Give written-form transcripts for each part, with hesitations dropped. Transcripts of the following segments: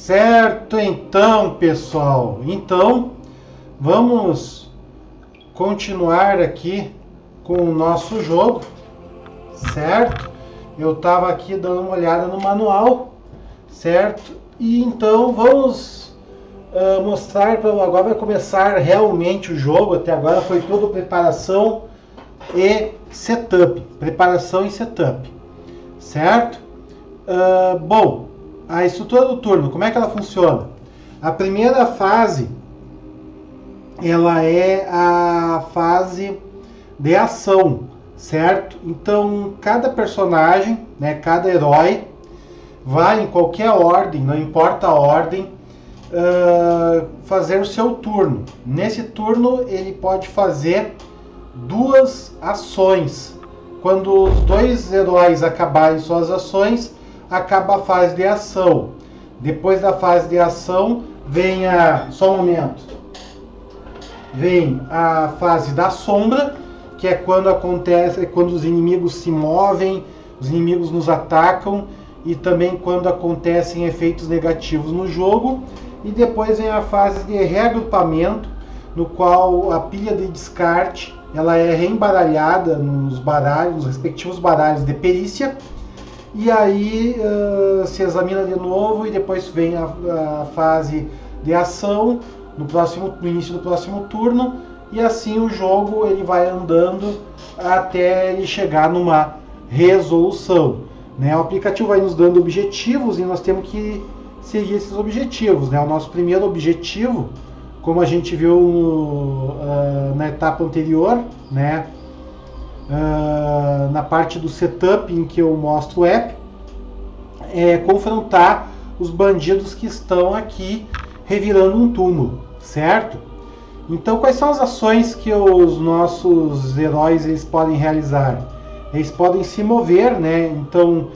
Certo, então, pessoal. Então, vamos continuar aqui com o nosso jogo, certo? Eu estava aqui dando uma olhada no manual, certo? E então vamos mostrar, agora vai começar realmente o jogo. Até agora foi tudo preparação e setup, certo? Bom, a estrutura do turno, como é que ela funciona? A primeira fase, ela é a fase de ação, certo? Então, cada personagem, né, cada herói, vai em qualquer ordem, não importa a ordem, fazer o seu turno. Nesse turno, ele pode fazer duas ações. Quando os dois heróis acabarem suas ações, acaba a fase de ação. Depois da fase de ação, vem só um momento. Vem a fase da sombra, que é quando quando os inimigos se movem, os inimigos nos atacam, e também quando acontecem efeitos negativos no jogo. E depois vem a fase de reagrupamento, no qual a pilha de descarte ela é reembaralhada nos respectivos baralhos de perícia. E aí se examina de novo e depois vem a fase de ação no início do próximo turno, e assim o jogo ele vai andando até ele chegar numa resolução, né? O aplicativo vai nos dando objetivos e nós temos que seguir esses objetivos, né? O nosso primeiro objetivo, como a gente viu na etapa anterior, né? Na parte do setup em que eu mostro o app, é confrontar os bandidos que estão aqui revirando um túmulo, certo? Então, quais são as ações que os nossos heróis eles podem realizar? Eles podem se mover, né? Então,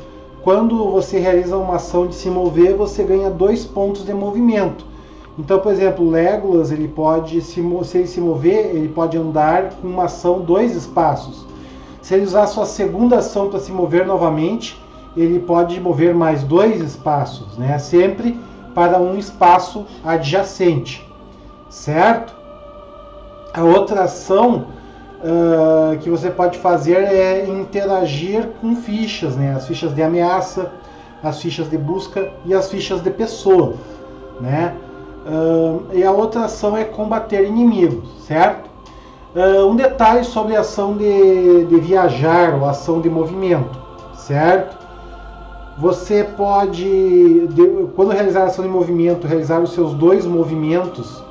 quando você realiza uma ação de se mover, você ganha 2 pontos de movimento. Então, por exemplo, o Legolas, ele pode se ele se mover, ele pode andar com uma ação 2 espaços. Se ele usar sua segunda ação para se mover novamente, ele pode mover mais 2 espaços, né? Sempre para um espaço adjacente, certo? A outra ação que você pode fazer é interagir com fichas, né? As fichas de ameaça, as fichas de busca e as fichas de pessoa, né? E a outra ação é combater inimigos, certo? Um detalhe sobre a ação de viajar ou ação de movimento, certo? Você pode, quando realizar a ação de movimento, realizar os seus 2 movimentos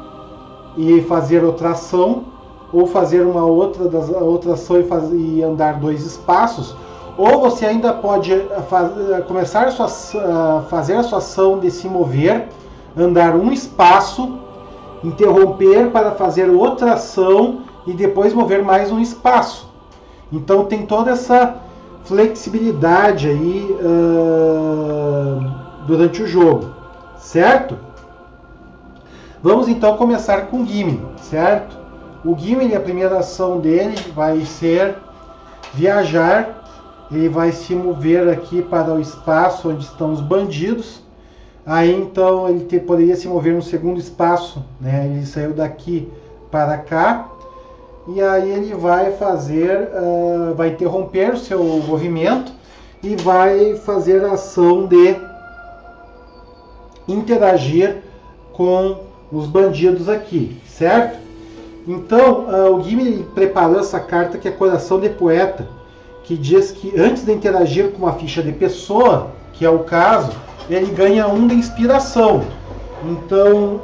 e fazer outra ação, ou fazer uma outra ação e andar 2 espaços, ou você ainda pode começar a fazer a sua ação de se mover, andar 1 espaço, interromper para fazer outra ação e depois mover mais 1 espaço. Então tem toda essa flexibilidade aí durante o jogo, certo? Vamos então começar com o Gimli, certo? O Gimli, a primeira ação dele vai ser viajar. Ele vai se mover aqui para o espaço onde estão os bandidos. Aí então ele poderia se mover no segundo espaço, né? Ele saiu daqui para cá. E aí ele vai vai interromper o seu movimento e vai fazer a ação de interagir com os bandidos aqui, certo? Então o Gimli preparou essa carta que é Coração de Poeta, que diz que antes de interagir com uma ficha de pessoa, que é o caso, ele ganha 1 de inspiração. Então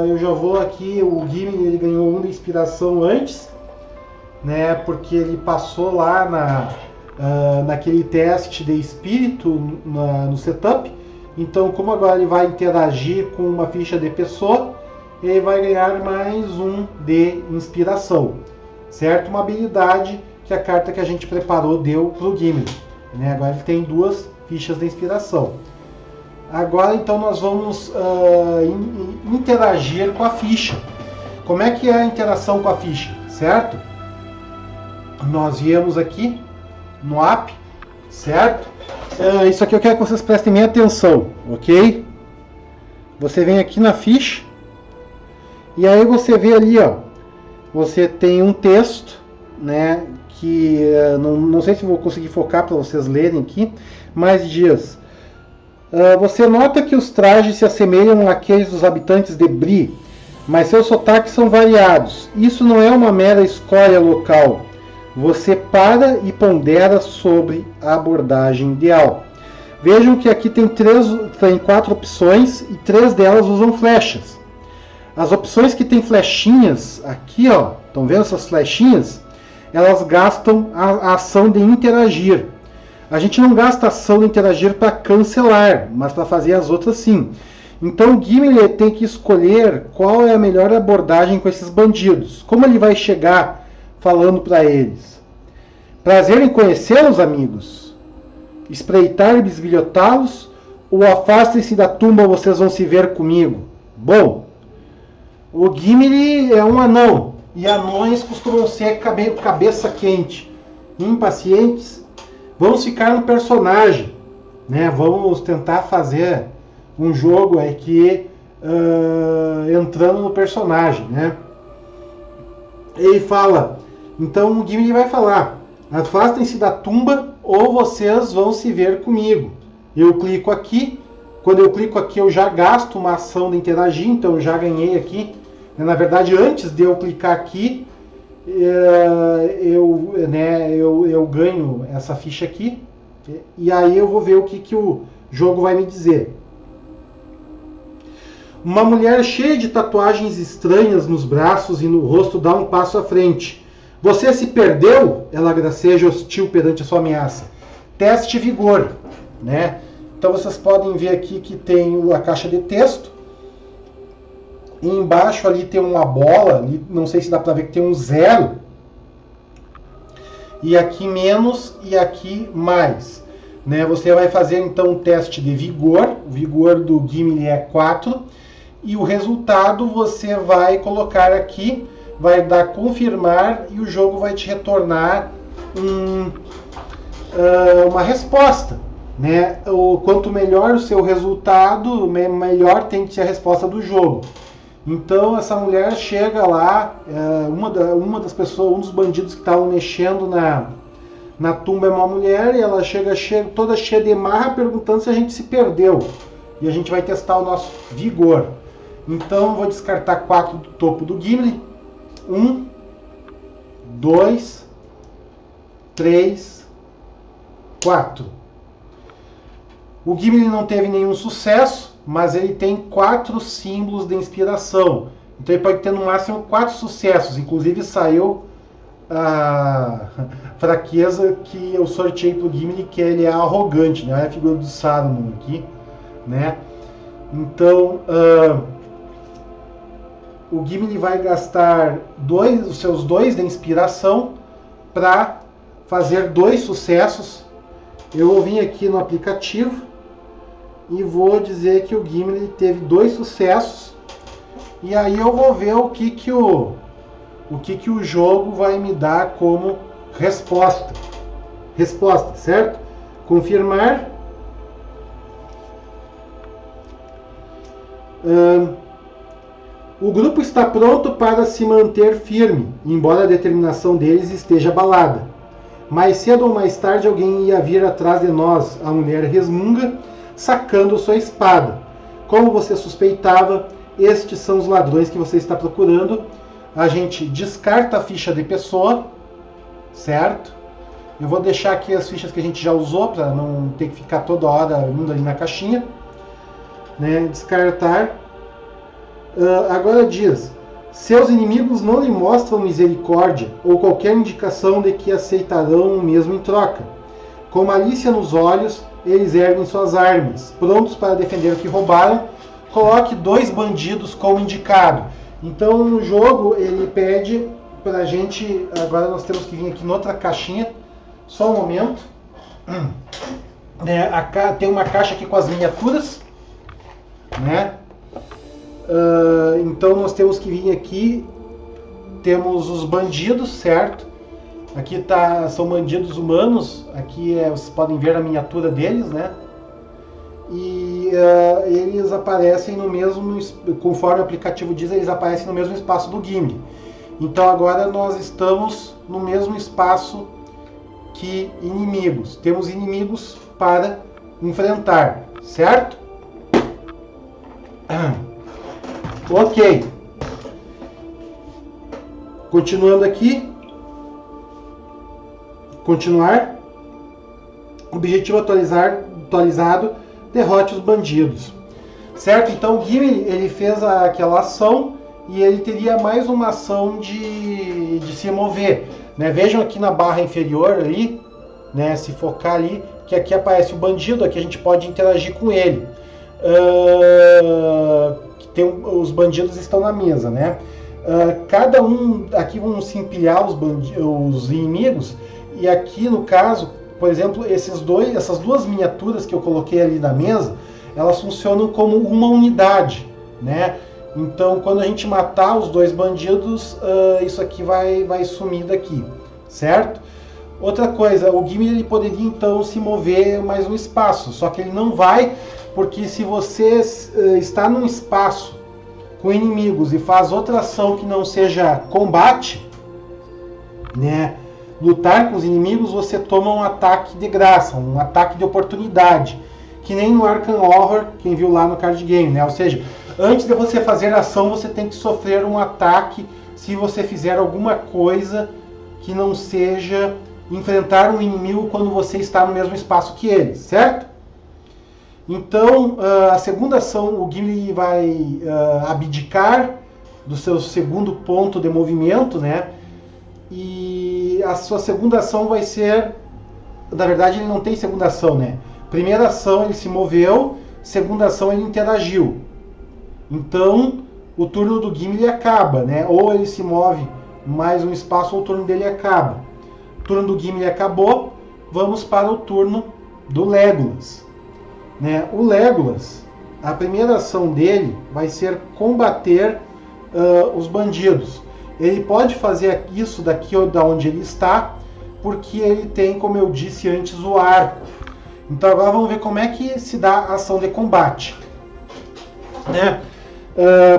eu já vou aqui, o Gimli ele ganhou 1 de inspiração antes, né, porque ele passou lá naquele teste de espírito no setup. Então, como agora ele vai interagir com uma ficha de pessoa, ele vai ganhar mais 1 de inspiração, certo? Uma habilidade que a carta que a gente preparou deu para o Gimli, né? Agora ele tem 2 fichas de inspiração. Agora então nós vamos interagir com a ficha. Como é que é a interação com a ficha, certo? Nós viemos aqui no app, certo? Isso aqui eu quero que vocês prestem bem atenção, ok? você vem aqui na ficha e aí você vê ali, ó, você tem um texto, né, que não sei se vou conseguir focar para vocês lerem aqui, mas diz: você nota que os trajes se assemelham àqueles dos habitantes de Bri, mas seus sotaques são variados. Isso não é uma mera escolha local. Você para e pondera sobre a abordagem ideal. Vejam que aqui tem 4 opções e 3 delas usam flechas. As opções que tem flechinhas, aqui ó, estão vendo essas flechinhas? Elas gastam a ação de interagir. A gente não gasta a ação de interagir para cancelar, mas para fazer as outras sim. Então o Gimli tem que escolher qual é a melhor abordagem com esses bandidos. Como ele vai chegar falando para eles? Prazer em conhecê-los, amigos? Espreitar e bisbilhotá-los? Ou afastem-se da tumba, vocês vão se ver comigo? Bom, o Gimli é um anão, e anões costumam ser cabeça quente, impacientes. Vamos ficar no personagem, né? Vamos tentar fazer um jogo aqui entrando no personagem, né? Ele fala, então o Gimli vai falar: afastem-se da tumba ou vocês vão se ver comigo. Eu clico aqui. Quando eu clico aqui, eu já gasto uma ação de interagir, então eu já ganhei aqui. Na verdade, antes de eu clicar aqui, eu ganho essa ficha aqui. E aí eu vou ver o que o jogo vai me dizer. Uma mulher cheia de tatuagens estranhas nos braços e no rosto dá um passo à frente. Você se perdeu? Ela graceja hostil perante a sua ameaça. Teste vigor, né? Então vocês podem ver aqui que tem a caixa de texto. E embaixo ali tem uma bola, ali, não sei se dá para ver que tem um 0. E aqui menos e aqui mais. Né? Você vai fazer então um teste de vigor. O vigor do Gimli é 4. E o resultado você vai colocar aqui, vai dar confirmar e o jogo vai te retornar uma resposta. Né? Quanto melhor o seu resultado, melhor tem que ser a resposta do jogo. Então essa mulher chega lá, uma das pessoas, um dos bandidos que estavam mexendo na tumba é uma mulher, e ela chega toda cheia de marra perguntando se a gente se perdeu. E a gente vai testar o nosso vigor. Então vou descartar 4 do topo do Gimli. 1, 2, 3, 4. O Gimli não teve nenhum sucesso, mas ele tem 4 símbolos de inspiração. Então ele pode ter no máximo 4 sucessos. Inclusive saiu a fraqueza que eu sorteei para o Gimli, que ele é arrogante, né? É a figura do Saruman aqui, né? Então o Gimli vai gastar os seus 2 de inspiração para fazer 2 sucessos. Eu vou vir aqui no aplicativo e vou dizer que o Gimli teve 2 sucessos. E aí eu vou ver o que o jogo vai me dar como resposta. Resposta, certo? Confirmar. O grupo está pronto para se manter firme, embora a determinação deles esteja abalada. Mais cedo ou mais tarde alguém ia vir atrás de nós, a mulher resmunga, sacando sua espada. Como você suspeitava, estes são os ladrões que você está procurando. A gente descarta a ficha de pessoa, certo? Eu vou deixar aqui as fichas que a gente já usou, para não ter que ficar toda hora indo ali na caixinha. Né? Descartar. Agora diz: seus inimigos não lhe mostram misericórdia ou qualquer indicação de que aceitarão o mesmo em troca. Com malícia nos olhos, eles erguem suas armas, prontos para defender o que roubaram. Coloque 2 bandidos como indicado. Então no jogo ele pede para a gente. Agora nós temos que vir aqui noutra caixinha. Só um momento. Tem uma caixa aqui com as miniaturas, né? Então nós temos que vir aqui. Temos os bandidos, certo? Aqui são bandidos humanos. Aqui vocês podem ver a miniatura deles, né? e eles aparecem no mesmo, conforme o aplicativo diz, eles aparecem no mesmo espaço do Gimli. Então agora nós estamos no mesmo espaço que inimigos. Temos inimigos para enfrentar, certo? Ok. Continuando aqui. Continuar. Objetivo atualizado. Derrote os bandidos. Certo? Então o Gimli, ele fez aquela ação e ele teria mais uma ação de se mover. Né? Vejam aqui na barra inferior ali, né? Se focar ali, que aqui aparece o bandido, aqui a gente pode interagir com ele. Os bandidos estão na mesa, né? Cada um, aqui vão se empilhar os inimigos, e aqui no caso, por exemplo, essas duas miniaturas que eu coloquei ali na mesa, elas funcionam como uma unidade, né? Então, quando a gente matar os dois bandidos, isso aqui vai sumir daqui, certo? Outra coisa, o Gimli ele poderia então se mover mais um espaço, só que ele não vai, porque se você está num espaço com inimigos e faz outra ação que não seja combate, né? Lutar com os inimigos, você toma um ataque de graça, um ataque de oportunidade, que nem no Arkham Horror, quem viu lá no card game, né? Ou seja, antes de você fazer a ação, você tem que sofrer um ataque se você fizer alguma coisa que não seja enfrentar um inimigo quando você está no mesmo espaço que ele, certo? Então, a segunda ação, o Gimli vai abdicar do seu segundo ponto de movimento, né? E a sua segunda ação vai ser... Na verdade, ele não tem segunda ação, né? Primeira ação, ele se moveu. Segunda ação, ele interagiu. Então, o turno do Gimli acaba, né? Ou ele se move mais um espaço, ou o turno dele acaba. O turno do Gimli acabou. Vamos para o turno do Legolas. Né? O Legolas, a primeira ação dele vai ser combater os bandidos. Ele pode fazer isso daqui ou da onde ele está, porque ele tem, como eu disse antes, o arco. Então agora vamos ver como é que se dá a ação de combate. Né?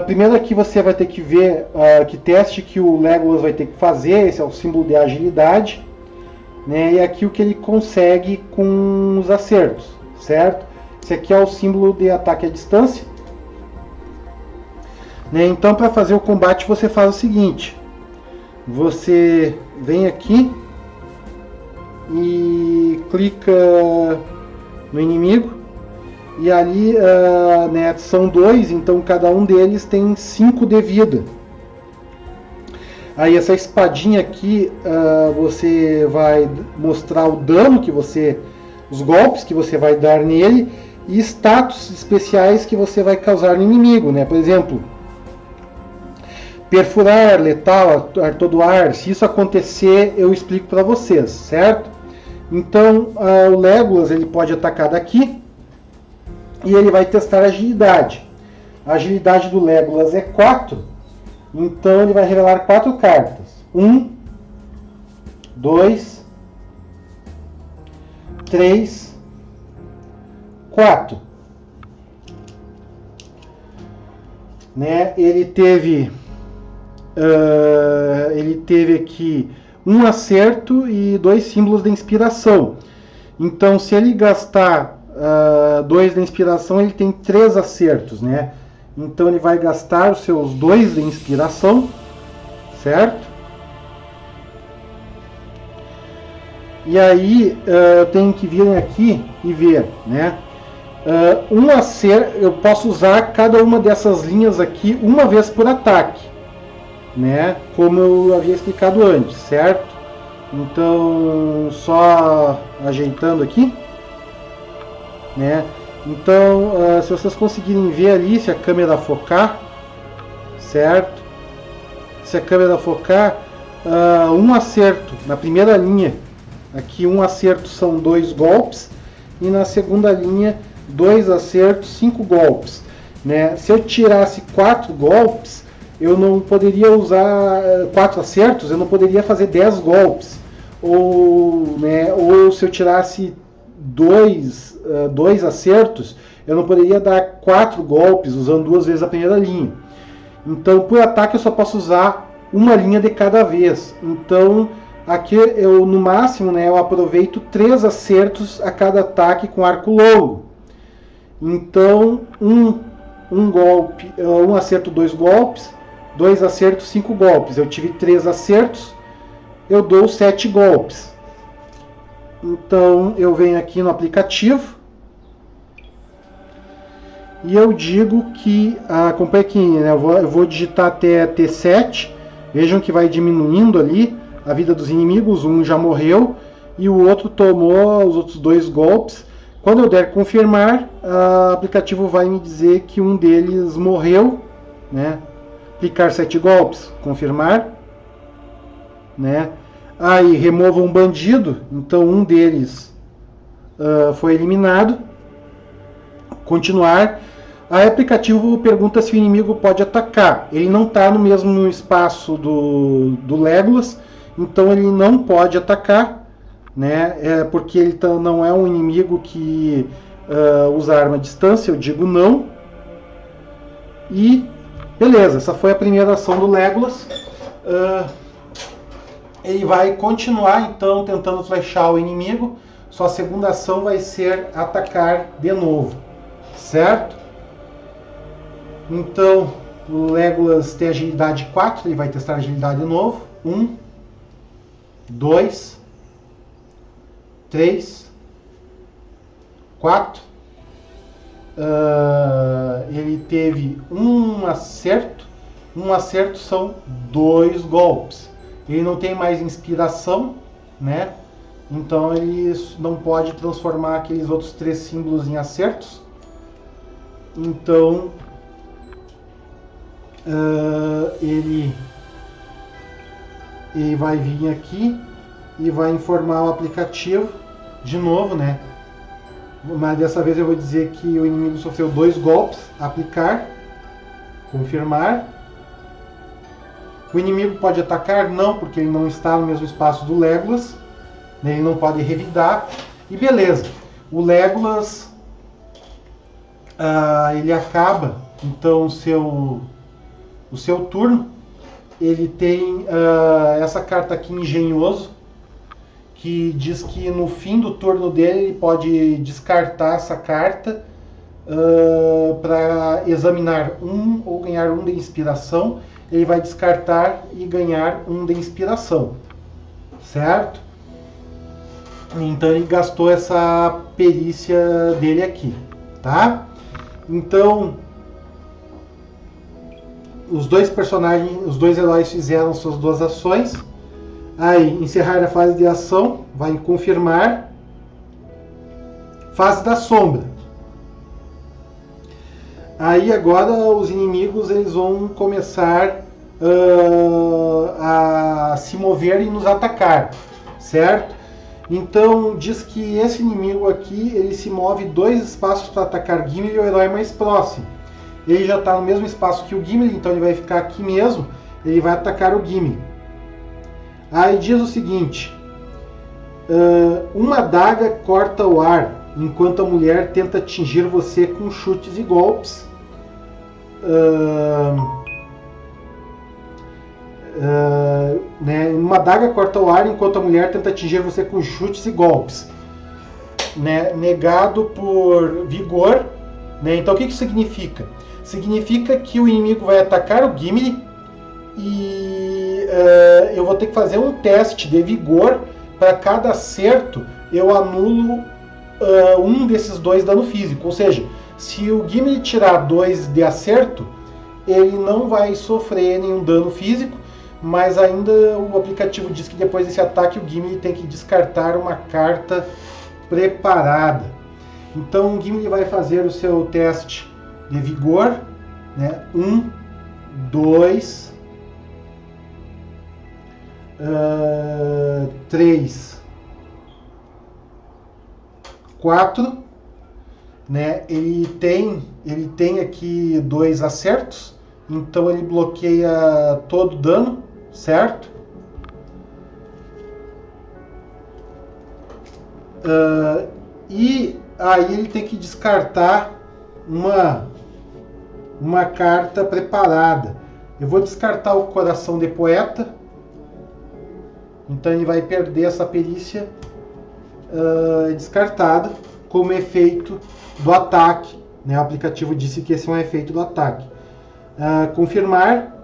Primeiro aqui você vai ter que ver que teste que o Legolas vai ter que fazer. Esse é o símbolo de agilidade. Né? E aqui o que ele consegue com os acertos, certo? Esse aqui é o símbolo de ataque à distância. Né? Então, para fazer o combate, você faz o seguinte. Você vem aqui e clica no inimigo. E ali né, são 2, então cada um deles tem 5 de vida. Aí essa espadinha aqui, você vai mostrar o dano que você... os golpes que você vai dar nele e status especiais que você vai causar no inimigo, né? Por exemplo, perfurar, letal, atordoar. Se isso acontecer, eu explico para vocês, certo? Então, o Legolas ele pode atacar daqui e ele vai testar a agilidade. A agilidade do Legolas é 4, então ele vai revelar 4 cartas. 1, 2, 3, 4. Né? Ele teve aqui um acerto e 2 símbolos de inspiração. Então, se ele gastar 2 de inspiração, ele tem 3 acertos, né? Então ele vai gastar os seus 2 de inspiração, certo? E aí eu tenho que vir aqui e ver, né? Um acerto, eu posso usar cada uma dessas linhas aqui uma vez por ataque, né? Como eu havia explicado antes, certo? Então, só ajeitando aqui, né? Então, se vocês conseguirem ver ali, se a câmera focar, certo? Se a câmera focar, um acerto na primeira linha, aqui um acerto são 2 golpes, e na segunda linha 2 acertos, 5 golpes, né? Se eu tirasse 4 golpes, eu não poderia usar 4 acertos, eu não poderia fazer 10 golpes, ou, né, ou se eu tirasse dois acertos, eu não poderia dar 4 golpes usando 2 vezes a primeira linha. Então, por ataque, eu só posso usar uma linha de cada vez. Então, aqui eu no máximo, né, eu aproveito 3 acertos a cada ataque com arco longo. Então, um acerto, 2 golpes, 2 acertos, 5 golpes. Eu tive 3 acertos, eu dou 7 golpes. Então, eu venho aqui no aplicativo e eu digo que, acompanha aqui, né, eu vou digitar até T7, vejam que vai diminuindo ali a vida dos inimigos, um já morreu e o outro tomou os outros 2 golpes. Quando eu der confirmar, o aplicativo vai me dizer que um deles morreu, né? Aplicar 7 golpes, confirmar, né? Aí remova um bandido, então um deles foi eliminado. Continuar. Aí o aplicativo pergunta se o inimigo pode atacar. Ele não está no mesmo espaço do Legolas, então ele não pode atacar, né? Porque ele não é um inimigo que usa arma à distância, eu digo não. E beleza, essa foi a primeira ação do Legolas. Ele vai continuar então tentando flechar o inimigo. Sua segunda ação vai ser atacar de novo, certo? Então o Legolas tem agilidade 4, ele vai testar agilidade de novo. 1, 2, 3, 4. Ele teve um acerto. Um acerto são 2 golpes. Ele não tem mais inspiração, né? Então ele não pode transformar aqueles outros 3 símbolos em acertos. Então ele vai vir aqui e vai informar o aplicativo de novo, né? Mas dessa vez eu vou dizer que o inimigo sofreu 2 golpes. Aplicar, confirmar. O inimigo pode atacar? Não, porque ele não está no mesmo espaço do Legolas. Ele não pode revidar. E beleza. O Legolas ele acaba então o seu turno. Ele tem essa carta aqui, Engenhoso, que diz que no fim do turno dele ele pode descartar essa carta para examinar 1 ou ganhar 1 de inspiração. Ele vai descartar e ganhar 1 de inspiração, certo? Então ele gastou essa perícia dele aqui, tá? Então os 2 personagens, os 2 heróis fizeram suas 2 ações. Aí, encerrar a fase de ação, vai confirmar. Fase da sombra. Aí agora os inimigos eles vão começar a se mover e nos atacar, certo? Então diz que esse inimigo aqui ele se move 2 espaços para atacar Gimli, o herói mais próximo. Ele já está no mesmo espaço que o Gimli, então ele vai ficar aqui mesmo. Ele vai atacar o Gimli. Aí diz o seguinte: uma adaga corta o ar, enquanto a mulher tenta atingir você com chutes e golpes. Uma adaga corta o ar, enquanto a mulher tenta atingir você com chutes e golpes. Né? Negado por vigor. Né? Então o que isso significa? Significa que o inimigo vai atacar o Gimli e eu vou ter que fazer um teste de vigor. Para cada acerto eu anulo um desses 2 dano físico. Ou seja, se o Gimli tirar 2 de acerto, ele não vai sofrer nenhum dano físico, mas ainda o aplicativo diz que depois desse ataque o Gimli tem que descartar uma carta preparada. Então o Gimli vai fazer o seu teste de vigor, né? 1, 2, 3, 4, né? Ele tem aqui 2 acertos, então ele bloqueia todo o dano, certo? E aí ele tem que descartar uma carta preparada. Eu vou descartar o Coração de Poeta. Então ele vai perder essa perícia descartada como efeito do ataque. Né? O aplicativo disse que esse é um efeito do ataque. Confirmar.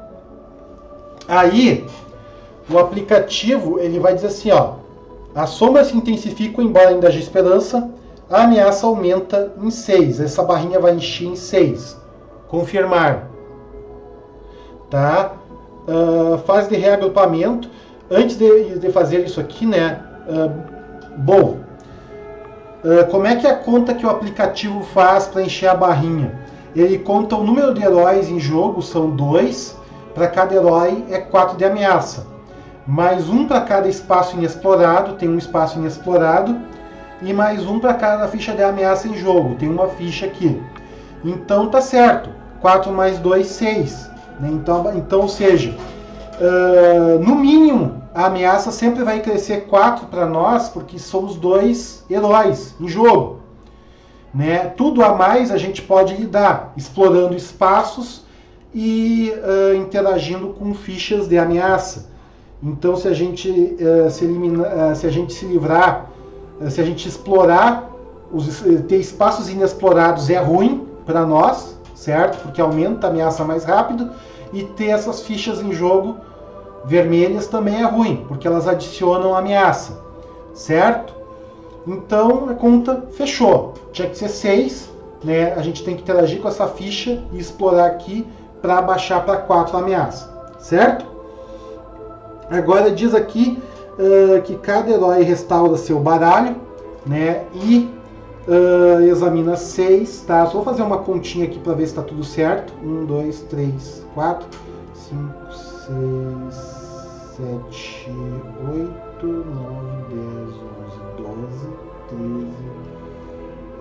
Aí o aplicativo ele vai dizer assim, ó, as sombras se intensificam embora ainda haja esperança, a ameaça aumenta em 6, essa barrinha vai encher em 6. Confirmar. Tá? Fase de reagrupamento. Antes de fazer isso aqui, né? Como é que é a conta que o aplicativo faz para encher a barrinha? Ele conta o número de heróis em jogo, são 2. Para cada herói é 4 de ameaça. Mais 1 para cada espaço inexplorado, tem um espaço inexplorado. E mais 1 para cada ficha de ameaça em jogo, tem uma ficha aqui. Então tá certo. 4 mais 2, 6. Né? Então, ou seja, no mínimo, a ameaça sempre vai crescer 4 para nós, porque somos 2 heróis em jogo. Né? Tudo a mais a gente pode lidar, explorando espaços e interagindo com fichas de ameaça. Então, se a gente se a gente se livrar, se a gente explorar, ter espaços inexplorados é ruim para nós, certo? Porque aumenta a ameaça mais rápido. E ter essas fichas em jogo vermelhas também é ruim, porque elas adicionam ameaça, certo? Então a conta fechou. Tinha que ser 6, né? A gente tem que interagir com essa ficha e explorar aqui para baixar para 4 ameaça, certo? Agora diz aqui que cada herói restaura seu baralho, né? E examina 6, tá? Só vou fazer uma continha aqui para ver se está tudo certo. 1, 2, 3, 4, 5, 6, 7, 8, 9, 10, 11, 12,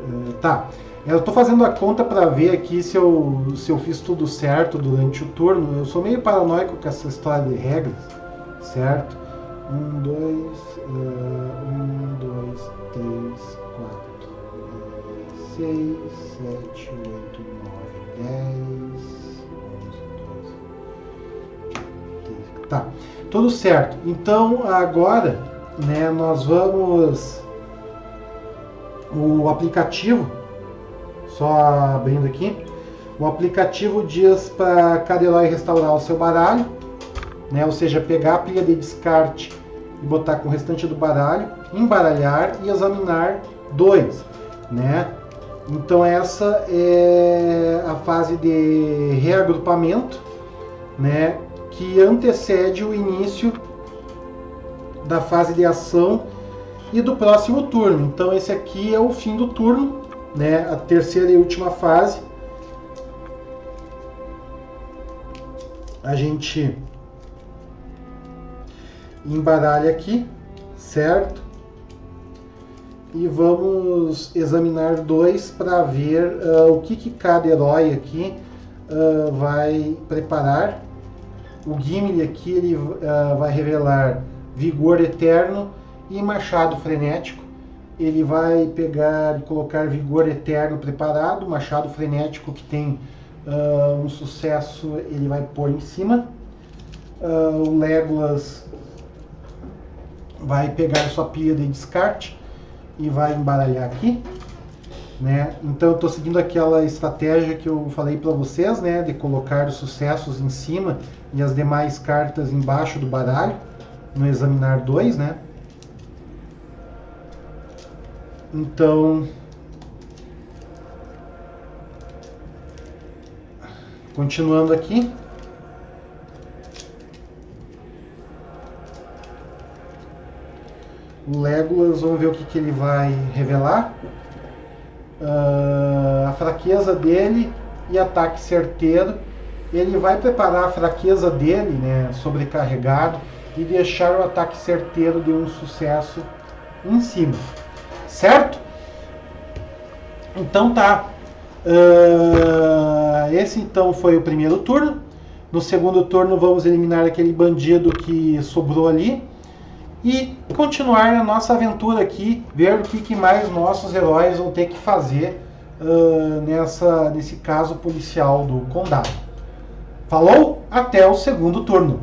13. Tá. Eu estou fazendo a conta para ver aqui se eu fiz tudo certo durante o turno. Eu sou meio paranoico com essa história de regras, certo? 1, 2, 3, 4. 6, 7, 8, 9, 10, 11, 12. Tá, tudo certo. Então agora, né, nós vamos. O aplicativo, só abrindo aqui, o aplicativo diz para cada herói restaurar o seu baralho, né, ou seja, pegar a pilha de descarte e botar com o restante do baralho, embaralhar e examinar 2, né? Então essa é a fase de reagrupamento, né, que antecede o início da fase de ação e do próximo turno. Então esse aqui é o fim do turno, né, a terceira e última fase. A gente embaralha aqui, certo? E vamos examinar 2 para ver o que cada herói aqui vai preparar. O Gimli aqui ele vai revelar Vigor Eterno e Machado Frenético. Ele vai pegar e colocar Vigor Eterno preparado, Machado Frenético que tem um sucesso, ele vai pôr em cima. O Legolas vai pegar sua pilha de descarte e vai embaralhar aqui, né? Então eu estou seguindo aquela estratégia que eu falei para vocês, né, de colocar os sucessos em cima e as demais cartas embaixo do baralho no examinar 2, né? Então, continuando aqui, o Legolas, vamos ver o que ele vai revelar. A fraqueza dele e ataque certeiro. Ele vai preparar a fraqueza dele, né, sobrecarregado, e deixar o ataque certeiro de um sucesso em cima, certo? Então tá. Esse então foi o primeiro turno. No segundo turno vamos eliminar aquele bandido que sobrou ali. e continuar a nossa aventura aqui, ver o que mais nossos heróis vão ter que fazer nesse caso policial do condado. Falou? Até o segundo turno.